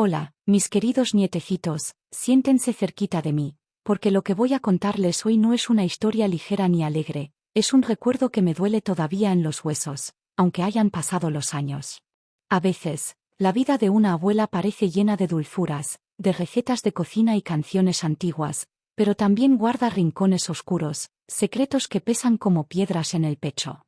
Hola, mis queridos nietecitos, siéntense cerquita de mí, porque lo que voy a contarles hoy no es una historia ligera ni alegre, es un recuerdo que me duele todavía en los huesos, aunque hayan pasado los años. A veces, la vida de una abuela parece llena de dulzuras, de recetas de cocina y canciones antiguas, pero también guarda rincones oscuros, secretos que pesan como piedras en el pecho.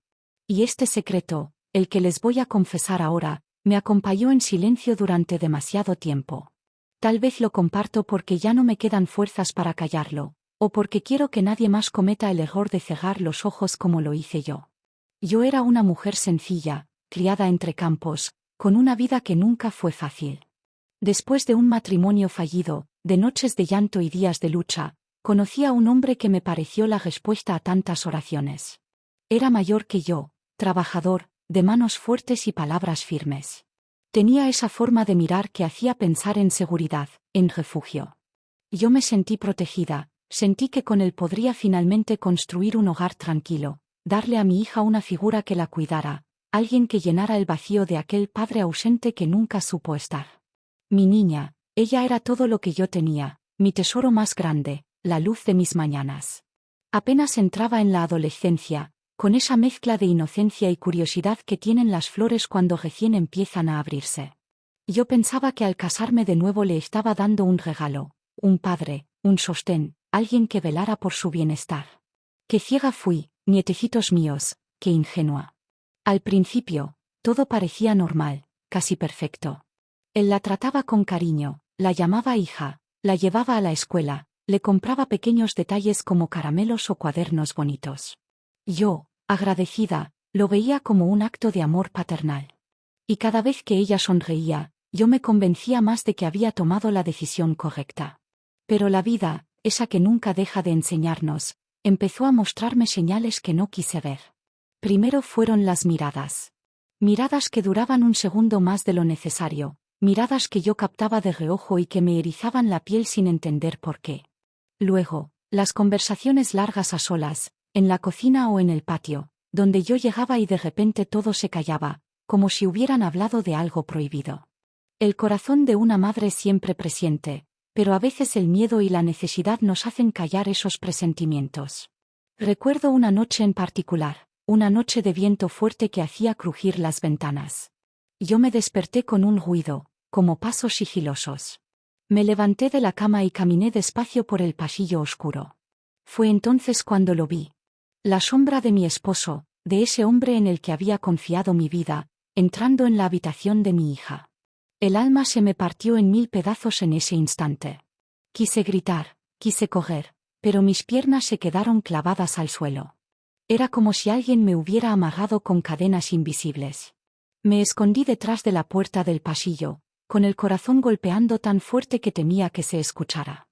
Y este secreto, el que les voy a confesar ahora, me acompañó en silencio durante demasiado tiempo. Tal vez lo comparto porque ya no me quedan fuerzas para callarlo, o porque quiero que nadie más cometa el error de cegar los ojos como lo hice yo. Yo era una mujer sencilla, criada entre campos, con una vida que nunca fue fácil. Después de un matrimonio fallido, de noches de llanto y días de lucha, conocí a un hombre que me pareció la respuesta a tantas oraciones. Era mayor que yo, trabajador, de manos fuertes y palabras firmes. Tenía esa forma de mirar que hacía pensar en seguridad, en refugio. Yo me sentí protegida, sentí que con él podría finalmente construir un hogar tranquilo, darle a mi hija una figura que la cuidara, alguien que llenara el vacío de aquel padre ausente que nunca supo estar. Mi niña, ella era todo lo que yo tenía, mi tesoro más grande, la luz de mis mañanas. Apenas entraba en la adolescencia, con esa mezcla de inocencia y curiosidad que tienen las flores cuando recién empiezan a abrirse. Yo pensaba que al casarme de nuevo le estaba dando un regalo, un padre, un sostén, alguien que velara por su bienestar. Qué ciega fui, nietecitos míos, qué ingenua. Al principio, todo parecía normal, casi perfecto. Él la trataba con cariño, la llamaba hija, la llevaba a la escuela, le compraba pequeños detalles como caramelos o cuadernos bonitos. Yo, agradecida, lo veía como un acto de amor paternal. Y cada vez que ella sonreía, yo me convencía más de que había tomado la decisión correcta. Pero la vida, esa que nunca deja de enseñarnos, empezó a mostrarme señales que no quise ver. Primero fueron las miradas. Miradas que duraban un segundo más de lo necesario, miradas que yo captaba de reojo y que me erizaban la piel sin entender por qué. Luego, las conversaciones largas a solas, en la cocina o en el patio, donde yo llegaba y de repente todo se callaba, como si hubieran hablado de algo prohibido. El corazón de una madre siempre presiente, pero a veces el miedo y la necesidad nos hacen callar esos presentimientos. Recuerdo una noche en particular, una noche de viento fuerte que hacía crujir las ventanas. Yo me desperté con un ruido, como pasos sigilosos. Me levanté de la cama y caminé despacio por el pasillo oscuro. Fue entonces cuando lo vi. La sombra de mi esposo, de ese hombre en el que había confiado mi vida, entrando en la habitación de mi hija. El alma se me partió en mil pedazos en ese instante. Quise gritar, quise correr, pero mis piernas se quedaron clavadas al suelo. Era como si alguien me hubiera amarrado con cadenas invisibles. Me escondí detrás de la puerta del pasillo, con el corazón golpeando tan fuerte que temía que se escuchara.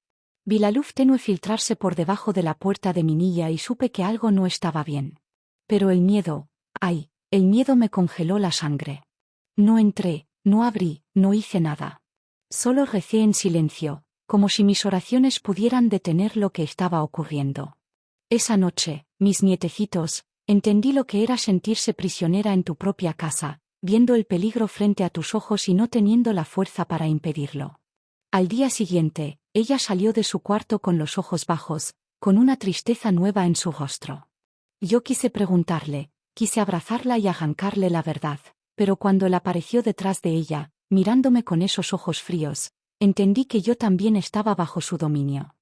Vi la luz tenue filtrarse por debajo de la puerta de mi niña y supe que algo no estaba bien. Pero el miedo, ¡ay!, el miedo me congeló la sangre. No entré, no abrí, no hice nada. Solo recé en silencio, como si mis oraciones pudieran detener lo que estaba ocurriendo. Esa noche, mis nietecitos, entendí lo que era sentirse prisionera en tu propia casa, viendo el peligro frente a tus ojos y no teniendo la fuerza para impedirlo. Al día siguiente, ella salió de su cuarto con los ojos bajos, con una tristeza nueva en su rostro. Yo quise preguntarle, quise abrazarla y arrancarle la verdad, pero cuando él apareció detrás de ella, mirándome con esos ojos fríos, entendí que yo también estaba bajo su dominio.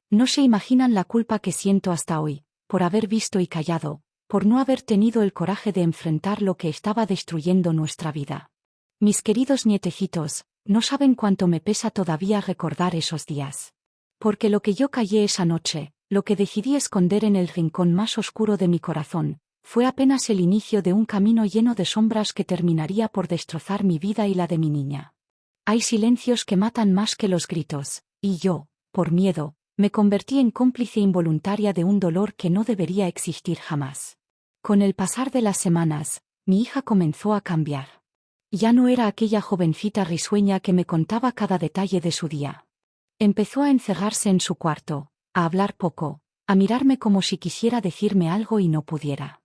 No se imaginan la culpa que siento hasta hoy, por haber visto y callado, por no haber tenido el coraje de enfrentar lo que estaba destruyendo nuestra vida. Mis queridos nietecitos, no saben cuánto me pesa todavía recordar esos días. Porque lo que yo callé esa noche, lo que decidí esconder en el rincón más oscuro de mi corazón, fue apenas el inicio de un camino lleno de sombras que terminaría por destrozar mi vida y la de mi niña. Hay silencios que matan más que los gritos, y yo, por miedo, me convertí en cómplice involuntaria de un dolor que no debería existir jamás. Con el pasar de las semanas, mi hija comenzó a cambiar. Ya no era aquella jovencita risueña que me contaba cada detalle de su día. Empezó a encerrarse en su cuarto, a hablar poco, a mirarme como si quisiera decirme algo y no pudiera.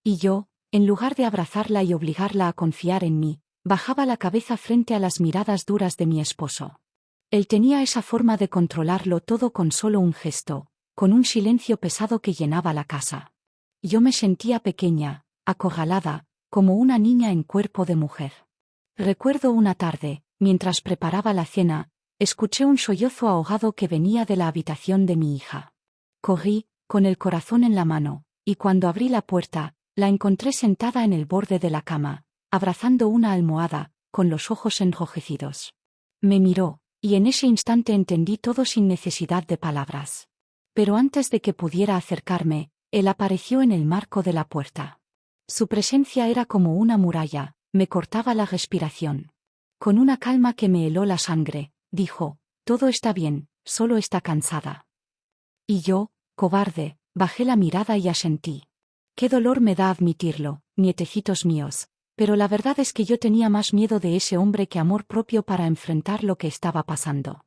Y yo, en lugar de abrazarla y obligarla a confiar en mí, Bajaba la cabeza frente a las miradas duras de mi esposo. Él tenía esa forma de controlarlo todo con solo un gesto, con un silencio pesado que llenaba la casa. Yo me sentía pequeña, acorralada, como una niña en cuerpo de mujer. Recuerdo una tarde, mientras preparaba la cena, escuché un sollozo ahogado que venía de la habitación de mi hija. Corrí, con el corazón en la mano, y cuando abrí la puerta, la encontré sentada en el borde de la cama, abrazando una almohada, con los ojos enrojecidos. Me miró, y en ese instante entendí todo sin necesidad de palabras. Pero antes de que pudiera acercarme, él apareció en el marco de la puerta. Su presencia era como una muralla, me cortaba la respiración. Con una calma que me heló la sangre, dijo: «Todo está bien, solo está cansada». Y yo, cobarde, bajé la mirada y asentí. Qué dolor me da admitirlo, nietecitos míos, pero la verdad es que yo tenía más miedo de ese hombre que amor propio para enfrentar lo que estaba pasando.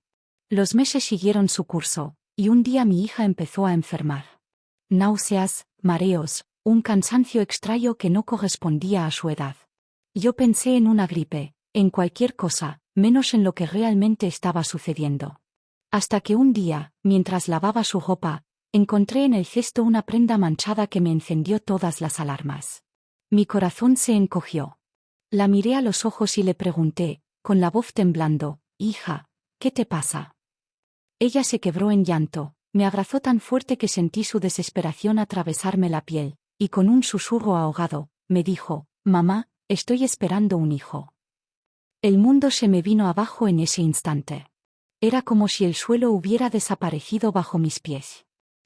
Los meses siguieron su curso, y un día mi hija empezó a enfermar. Náuseas, mareos, un cansancio extraño que no correspondía a su edad. Yo pensé en una gripe, en cualquier cosa, menos en lo que realmente estaba sucediendo. Hasta que un día, mientras lavaba su ropa, encontré en el cesto una prenda manchada que me encendió todas las alarmas. Mi corazón se encogió. La miré a los ojos y le pregunté, con la voz temblando: «Hija, ¿qué te pasa?». Ella se quebró en llanto, me abrazó tan fuerte que sentí su desesperación atravesarme la piel, y con un susurro ahogado, me dijo: «Mamá, estoy esperando un hijo». El mundo se me vino abajo en ese instante. Era como si el suelo hubiera desaparecido bajo mis pies.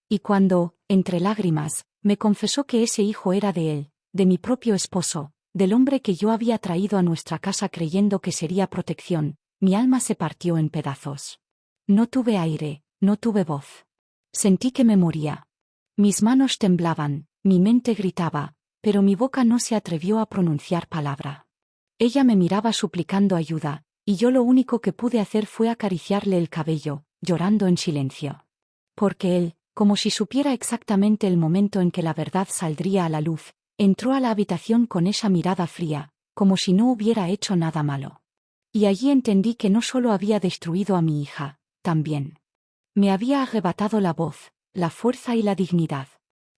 Y cuando, entre lágrimas, me confesó que ese hijo era de él, de mi propio esposo, del hombre que yo había traído a nuestra casa creyendo que sería protección, mi alma se partió en pedazos. No tuve aire, no tuve voz. Sentí que me moría. Mis manos temblaban, mi mente gritaba, pero mi boca no se atrevió a pronunciar palabra. Ella me miraba suplicando ayuda, y yo lo único que pude hacer fue acariciarle el cabello, llorando en silencio. Porque él, como si supiera exactamente el momento en que la verdad saldría a la luz, entró a la habitación con esa mirada fría, como si no hubiera hecho nada malo. Y allí entendí que no solo había destruido a mi hija, también me había arrebatado la voz, la fuerza y la dignidad.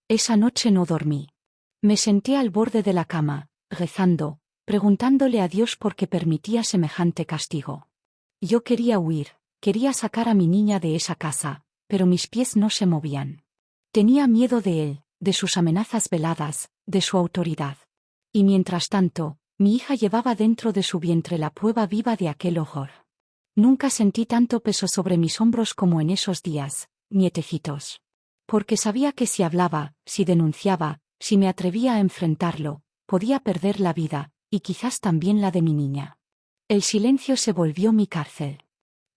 Esa noche no dormí. Me senté al borde de la cama, rezando, preguntándole a Dios por qué permitía semejante castigo. Yo quería huir, quería sacar a mi niña de esa casa, pero mis pies no se movían. Tenía miedo de él, de sus amenazas veladas, de su autoridad. Y mientras tanto, mi hija llevaba dentro de su vientre la prueba viva de aquel horror. Nunca sentí tanto peso sobre mis hombros como en esos días, nietecitos. Porque sabía que si hablaba, si denunciaba, si me atrevía a enfrentarlo, podía perder la vida, y quizás también la de mi niña. El silencio se volvió mi cárcel.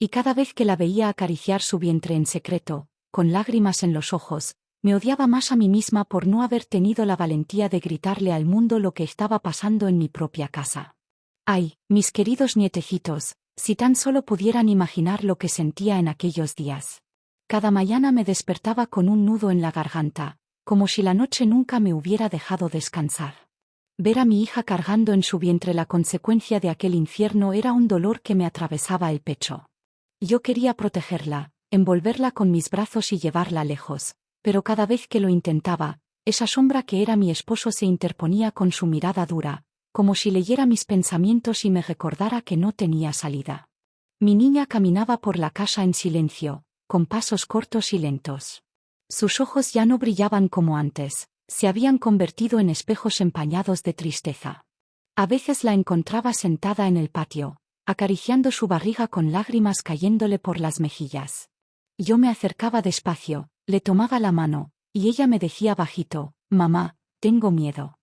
Y cada vez que la veía acariciar su vientre en secreto, con lágrimas en los ojos, me odiaba más a mí misma por no haber tenido la valentía de gritarle al mundo lo que estaba pasando en mi propia casa. Ay, mis queridos nietecitos, si tan solo pudieran imaginar lo que sentía en aquellos días. Cada mañana me despertaba con un nudo en la garganta, como si la noche nunca me hubiera dejado descansar. Ver a mi hija cargando en su vientre la consecuencia de aquel infierno era un dolor que me atravesaba el pecho. Yo quería protegerla, envolverla con mis brazos y llevarla lejos, pero cada vez que lo intentaba, esa sombra que era mi esposo se interponía con su mirada dura, como si leyera mis pensamientos y me recordara que no tenía salida. Mi niña caminaba por la casa en silencio, con pasos cortos y lentos. Sus ojos ya no brillaban como antes, se habían convertido en espejos empañados de tristeza. A veces la encontraba sentada en el patio, acariciando su barriga con lágrimas cayéndole por las mejillas. Yo me acercaba despacio, le tomaba la mano, y ella me decía bajito: «Mamá, tengo miedo».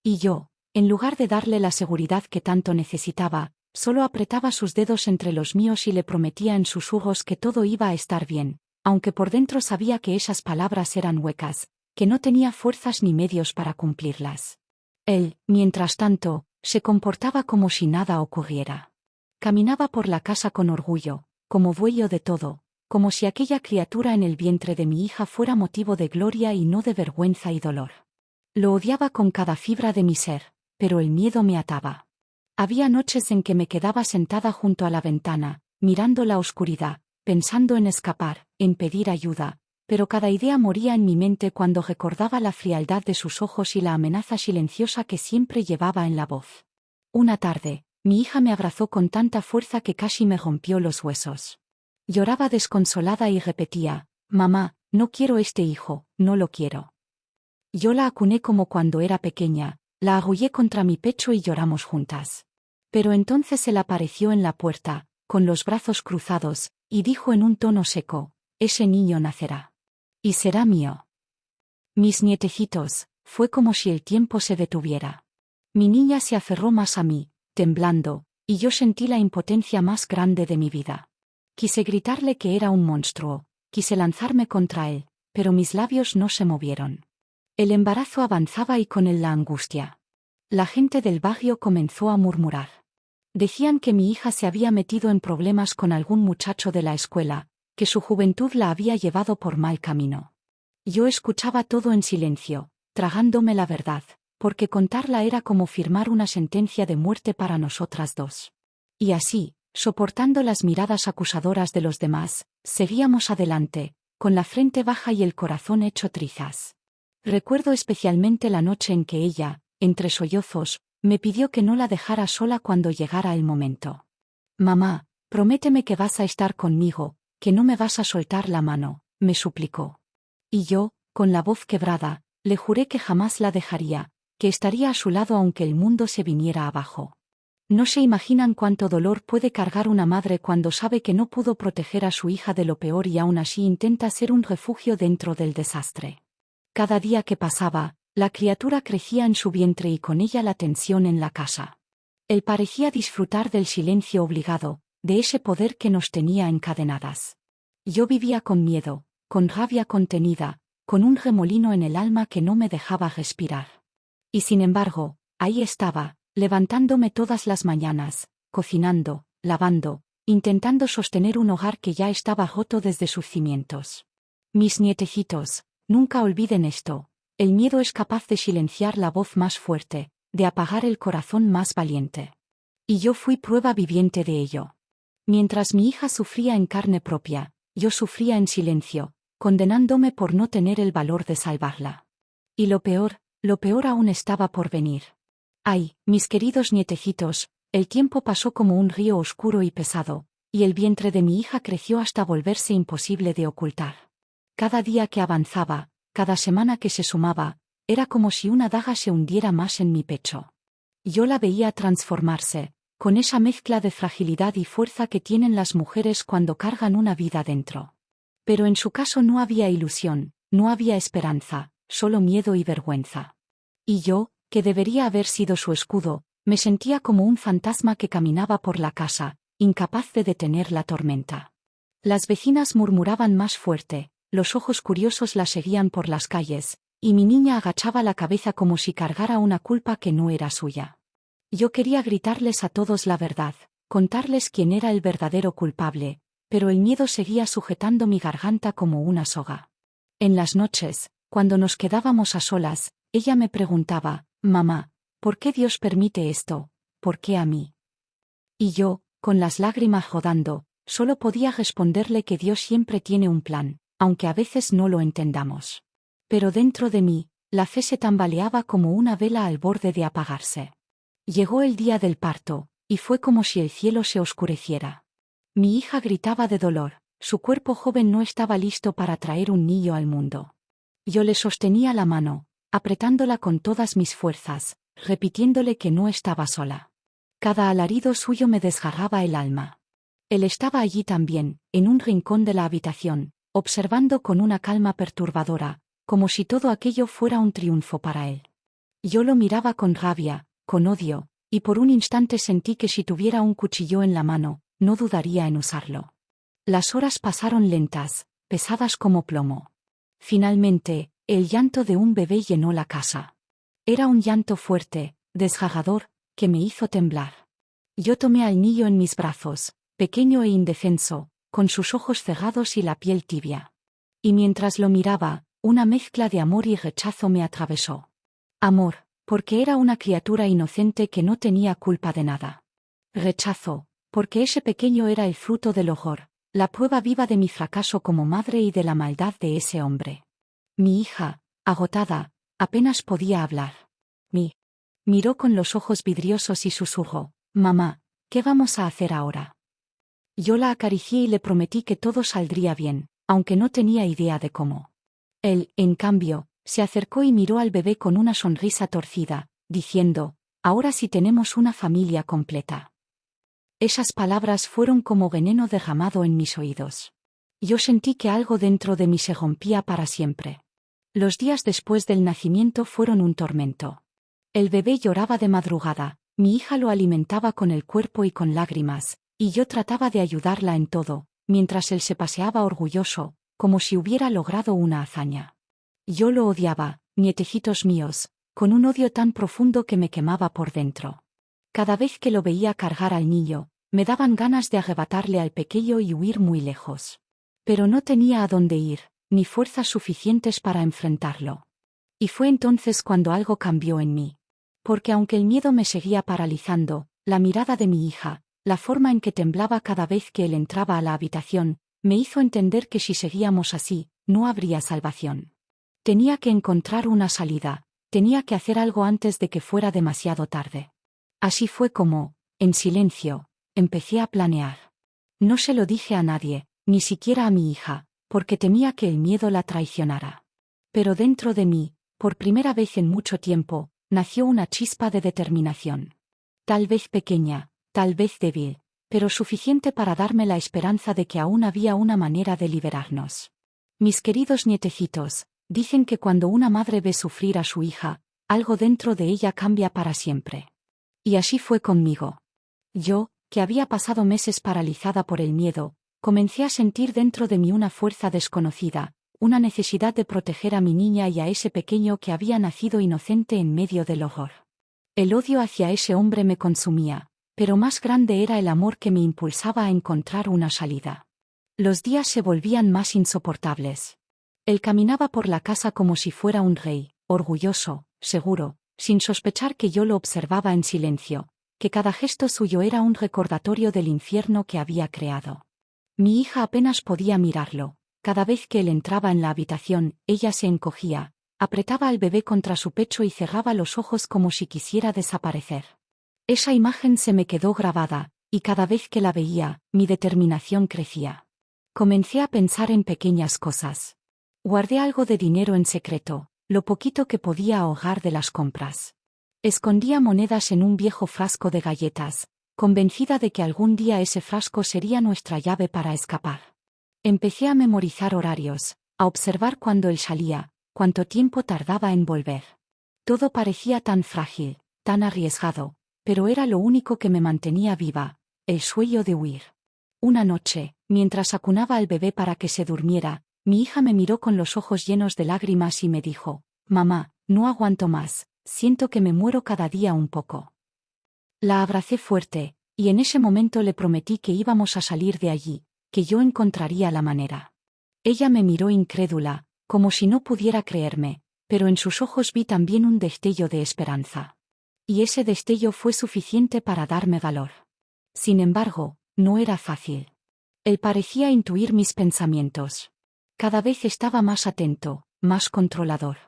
Y yo, en lugar de darle la seguridad que tanto necesitaba, solo apretaba sus dedos entre los míos y le prometía en susurros que todo iba a estar bien, aunque por dentro sabía que esas palabras eran huecas, que no tenía fuerzas ni medios para cumplirlas. Él, mientras tanto, se comportaba como si nada ocurriera. Caminaba por la casa con orgullo, como dueño de todo, como si aquella criatura en el vientre de mi hija fuera motivo de gloria y no de vergüenza y dolor. Lo odiaba con cada fibra de mi ser, pero el miedo me ataba. Había noches en que me quedaba sentada junto a la ventana, mirando la oscuridad, pensando en escapar, en pedir ayuda, pero cada idea moría en mi mente cuando recordaba la frialdad de sus ojos y la amenaza silenciosa que siempre llevaba en la voz. Una tarde, mi hija me abrazó con tanta fuerza que casi me rompió los huesos. Lloraba desconsolada y repetía: «Mamá, no quiero este hijo, no lo quiero». Yo la acuné como cuando era pequeña, la arrullé contra mi pecho y lloramos juntas. Pero entonces él apareció en la puerta, con los brazos cruzados, y dijo en un tono seco: «Ese niño nacerá. Y será mío». Mis nietecitos, fue como si el tiempo se detuviera. Mi niña se aferró más a mí, temblando, y yo sentí la impotencia más grande de mi vida. Quise gritarle que era un monstruo, quise lanzarme contra él, pero mis labios no se movieron. El embarazo avanzaba y con él la angustia. La gente del barrio comenzó a murmurar. Decían que mi hija se había metido en problemas con algún muchacho de la escuela, que su juventud la había llevado por mal camino. Yo escuchaba todo en silencio, tragándome la verdad, porque contarla era como firmar una sentencia de muerte para nosotras dos. Y así, soportando las miradas acusadoras de los demás, seguíamos adelante, con la frente baja y el corazón hecho trizas. Recuerdo especialmente la noche en que ella, entre sollozos, me pidió que no la dejara sola cuando llegara el momento. «Mamá, prométeme que vas a estar conmigo, que no me vas a soltar la mano», me suplicó. Y yo, con la voz quebrada, le juré que jamás la dejaría, que estaría a su lado aunque el mundo se viniera abajo. No se imaginan cuánto dolor puede cargar una madre cuando sabe que no pudo proteger a su hija de lo peor y aún así intenta ser un refugio dentro del desastre. Cada día que pasaba, la criatura crecía en su vientre y con ella la tensión en la casa. Él parecía disfrutar del silencio obligado, de ese poder que nos tenía encadenadas. Yo vivía con miedo, con rabia contenida, con un remolino en el alma que no me dejaba respirar. Y sin embargo, ahí estaba, levantándome todas las mañanas, cocinando, lavando, intentando sostener un hogar que ya estaba roto desde sus cimientos. Mis nietecitos, nunca olviden esto: el miedo es capaz de silenciar la voz más fuerte, de apagar el corazón más valiente. Y yo fui prueba viviente de ello. Mientras mi hija sufría en carne propia, yo sufría en silencio, condenándome por no tener el valor de salvarla. Y lo peor aún estaba por venir. Ay, mis queridos nietecitos, el tiempo pasó como un río oscuro y pesado, y el vientre de mi hija creció hasta volverse imposible de ocultar. Cada día que avanzaba, cada semana que se sumaba, era como si una daga se hundiera más en mi pecho. Yo la veía transformarse, con esa mezcla de fragilidad y fuerza que tienen las mujeres cuando cargan una vida dentro. Pero en su caso no había ilusión, no había esperanza, solo miedo y vergüenza. Y yo, que debería haber sido su escudo, me sentía como un fantasma que caminaba por la casa, incapaz de detener la tormenta. Las vecinas murmuraban más fuerte, los ojos curiosos la seguían por las calles, y mi niña agachaba la cabeza como si cargara una culpa que no era suya. Yo quería gritarles a todos la verdad, contarles quién era el verdadero culpable, pero el miedo seguía sujetando mi garganta como una soga. En las noches, cuando nos quedábamos a solas, ella me preguntaba: «Mamá, ¿por qué Dios permite esto? ¿Por qué a mí?». Y yo, con las lágrimas rodando, solo podía responderle que Dios siempre tiene un plan, aunque a veces no lo entendamos. Pero dentro de mí, la fe se tambaleaba como una vela al borde de apagarse. Llegó el día del parto, y fue como si el cielo se oscureciera. Mi hija gritaba de dolor, su cuerpo joven no estaba listo para traer un niño al mundo. Yo le sostenía la mano, apretándola con todas mis fuerzas, repitiéndole que no estaba sola. Cada alarido suyo me desgarraba el alma. Él estaba allí también, en un rincón de la habitación, observando con una calma perturbadora, como si todo aquello fuera un triunfo para él. Yo lo miraba con rabia, con odio, y por un instante sentí que si tuviera un cuchillo en la mano, no dudaría en usarlo. Las horas pasaron lentas, pesadas como plomo. Finalmente, el llanto de un bebé llenó la casa. Era un llanto fuerte, desgarrador, que me hizo temblar. Yo tomé al niño en mis brazos, pequeño e indefenso, con sus ojos cerrados y la piel tibia. Y mientras lo miraba, una mezcla de amor y rechazo me atravesó. Amor, porque era una criatura inocente que no tenía culpa de nada. Rechazo, porque ese pequeño era el fruto del horror, la prueba viva de mi fracaso como madre y de la maldad de ese hombre. Mi hija, agotada, apenas podía hablar. Miró con los ojos vidriosos y susurró: «Mamá, ¿qué vamos a hacer ahora?». Yo la acaricié y le prometí que todo saldría bien, aunque no tenía idea de cómo. Él, en cambio, se acercó y miró al bebé con una sonrisa torcida, diciendo: «Ahora sí tenemos una familia completa». Esas palabras fueron como veneno derramado en mis oídos. Yo sentí que algo dentro de mí se rompía para siempre. Los días después del nacimiento fueron un tormento. El bebé lloraba de madrugada, mi hija lo alimentaba con el cuerpo y con lágrimas, y yo trataba de ayudarla en todo, mientras él se paseaba orgulloso, como si hubiera logrado una hazaña. Yo lo odiaba, nietecitos míos, con un odio tan profundo que me quemaba por dentro. Cada vez que lo veía cargar al niño, me daban ganas de arrebatarle al pequeño y huir muy lejos. Pero no tenía a dónde ir, ni fuerzas suficientes para enfrentarlo. Y fue entonces cuando algo cambió en mí. Porque aunque el miedo me seguía paralizando, la mirada de mi hija, la forma en que temblaba cada vez que él entraba a la habitación, me hizo entender que si seguíamos así, no habría salvación. Tenía que encontrar una salida, tenía que hacer algo antes de que fuera demasiado tarde. Así fue como, en silencio, empecé a planear. No se lo dije a nadie, ni siquiera a mi hija, porque temía que el miedo la traicionara. Pero dentro de mí, por primera vez en mucho tiempo, nació una chispa de determinación. Tal vez pequeña, tal vez débil, pero suficiente para darme la esperanza de que aún había una manera de liberarnos. Mis queridos nietecitos, dicen que cuando una madre ve sufrir a su hija, algo dentro de ella cambia para siempre. Y así fue conmigo. Yo, que había pasado meses paralizada por el miedo, comencé a sentir dentro de mí una fuerza desconocida, una necesidad de proteger a mi niña y a ese pequeño que había nacido inocente en medio del horror. El odio hacia ese hombre me consumía, pero más grande era el amor que me impulsaba a encontrar una salida. Los días se volvían más insoportables. Él caminaba por la casa como si fuera un rey, orgulloso, seguro, sin sospechar que yo lo observaba en silencio, que cada gesto suyo era un recordatorio del infierno que había creado. Mi hija apenas podía mirarlo. Cada vez que él entraba en la habitación, ella se encogía, apretaba al bebé contra su pecho y cerraba los ojos como si quisiera desaparecer. Esa imagen se me quedó grabada, y cada vez que la veía, mi determinación crecía. Comencé a pensar en pequeñas cosas. Guardé algo de dinero en secreto, lo poquito que podía ahogar de las compras. Escondía monedas en un viejo frasco de galletas, convencida de que algún día ese frasco sería nuestra llave para escapar. Empecé a memorizar horarios, a observar cuándo él salía, cuánto tiempo tardaba en volver. Todo parecía tan frágil, tan arriesgado, pero era lo único que me mantenía viva, el sueño de huir. Una noche, mientras acunaba al bebé para que se durmiera, mi hija me miró con los ojos llenos de lágrimas y me dijo: «Mamá, no aguanto más, siento que me muero cada día un poco». La abracé fuerte, y en ese momento le prometí que íbamos a salir de allí, que yo encontraría la manera. Ella me miró incrédula, como si no pudiera creerme, pero en sus ojos vi también un destello de esperanza. Y ese destello fue suficiente para darme valor. Sin embargo, no era fácil. Él parecía intuir mis pensamientos. Cada vez estaba más atento, más controlador.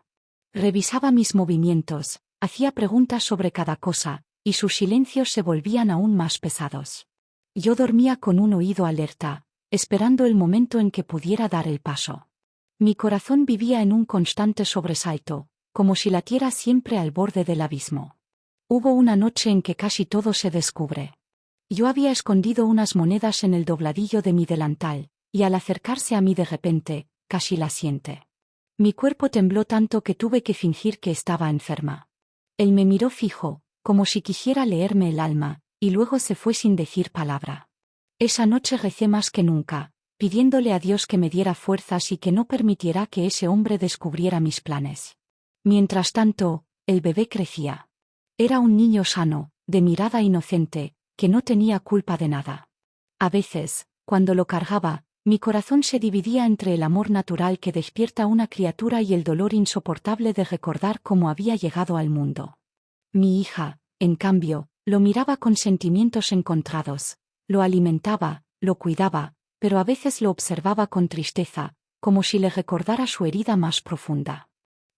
Revisaba mis movimientos, hacía preguntas sobre cada cosa, y sus silencios se volvían aún más pesados. Yo dormía con un oído alerta, esperando el momento en que pudiera dar el paso. Mi corazón vivía en un constante sobresalto, como si latiera siempre al borde del abismo. Hubo una noche en que casi todo se descubre. Yo había escondido unas monedas en el dobladillo de mi delantal, y al acercarse a mí de repente, casi la siente. Mi cuerpo tembló tanto que tuve que fingir que estaba enferma. Él me miró fijo, como si quisiera leerme el alma, y luego se fue sin decir palabra. Esa noche recé más que nunca, pidiéndole a Dios que me diera fuerzas y que no permitiera que ese hombre descubriera mis planes. Mientras tanto, el bebé crecía. Era un niño sano, de mirada inocente, que no tenía culpa de nada. A veces, cuando lo cargaba, mi corazón se dividía entre el amor natural que despierta una criatura y el dolor insoportable de recordar cómo había llegado al mundo. Mi hija, en cambio, lo miraba con sentimientos encontrados. Lo alimentaba, lo cuidaba, pero a veces lo observaba con tristeza, como si le recordara su herida más profunda.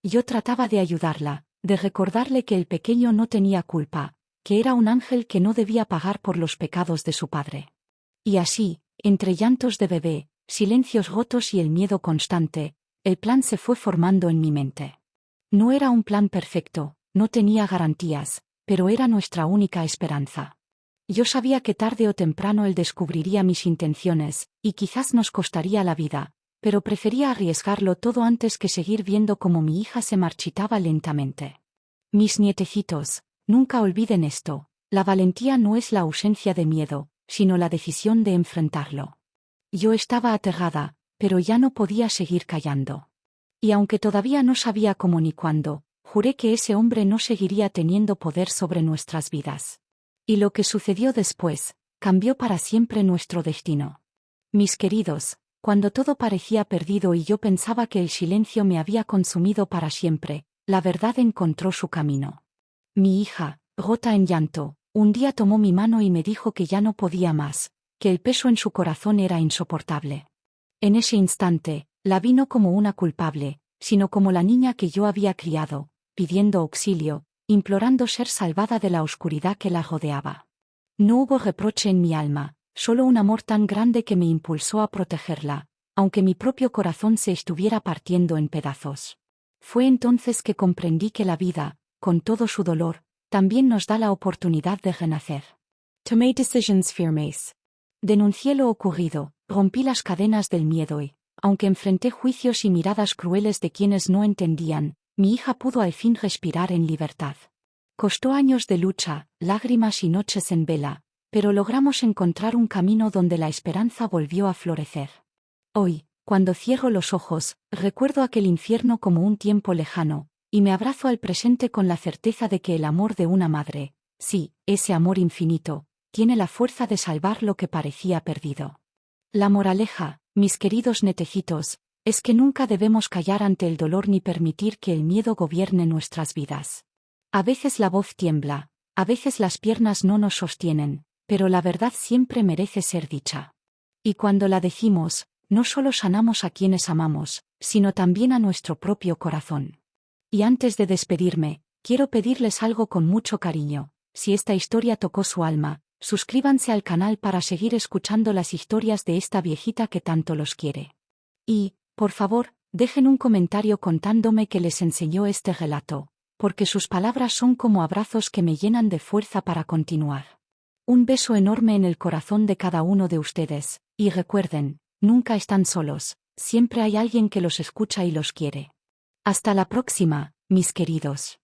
Yo trataba de ayudarla, de recordarle que el pequeño no tenía culpa, que era un ángel que no debía pagar por los pecados de su padre. Y así, entre llantos de bebé, silencios rotos y el miedo constante, el plan se fue formando en mi mente. No era un plan perfecto, no tenía garantías, pero era nuestra única esperanza. Yo sabía que tarde o temprano él descubriría mis intenciones, y quizás nos costaría la vida, pero prefería arriesgarlo todo antes que seguir viendo cómo mi hija se marchitaba lentamente. Mis nietecitos, nunca olviden esto: la valentía no es la ausencia de miedo, sino la decisión de enfrentarlo. Yo estaba aterrada, pero ya no podía seguir callando. Y aunque todavía no sabía cómo ni cuándo, juré que ese hombre no seguiría teniendo poder sobre nuestras vidas. Y lo que sucedió después, cambió para siempre nuestro destino. Mis queridos, cuando todo parecía perdido y yo pensaba que el silencio me había consumido para siempre, la verdad encontró su camino. Mi hija, rota en llanto, un día tomó mi mano y me dijo que ya no podía más, que el peso en su corazón era insoportable. En ese instante, la vi no como una culpable, sino como la niña que yo había criado, pidiendo auxilio, implorando ser salvada de la oscuridad que la rodeaba. No hubo reproche en mi alma, solo un amor tan grande que me impulsó a protegerla, aunque mi propio corazón se estuviera partiendo en pedazos. Fue entonces que comprendí que la vida, con todo su dolor, también nos da la oportunidad de renacer. Tomé decisiones firmes. Denuncié lo ocurrido, rompí las cadenas del miedo y, aunque enfrenté juicios y miradas crueles de quienes no entendían, mi hija pudo al fin respirar en libertad. Costó años de lucha, lágrimas y noches en vela, pero logramos encontrar un camino donde la esperanza volvió a florecer. Hoy, cuando cierro los ojos, recuerdo aquel infierno como un tiempo lejano, y me abrazo al presente con la certeza de que el amor de una madre, sí, ese amor infinito, tiene la fuerza de salvar lo que parecía perdido. La moraleja, mis queridos netecitos, es que nunca debemos callar ante el dolor ni permitir que el miedo gobierne nuestras vidas. A veces la voz tiembla, a veces las piernas no nos sostienen, pero la verdad siempre merece ser dicha. Y cuando la decimos, no solo sanamos a quienes amamos, sino también a nuestro propio corazón. Y antes de despedirme, quiero pedirles algo con mucho cariño: si esta historia tocó su alma, suscríbanse al canal para seguir escuchando las historias de esta viejita que tanto los quiere. Y, por favor, dejen un comentario contándome qué les enseñó este relato, porque sus palabras son como abrazos que me llenan de fuerza para continuar. Un beso enorme en el corazón de cada uno de ustedes, y recuerden, nunca están solos, siempre hay alguien que los escucha y los quiere. Hasta la próxima, mis queridos.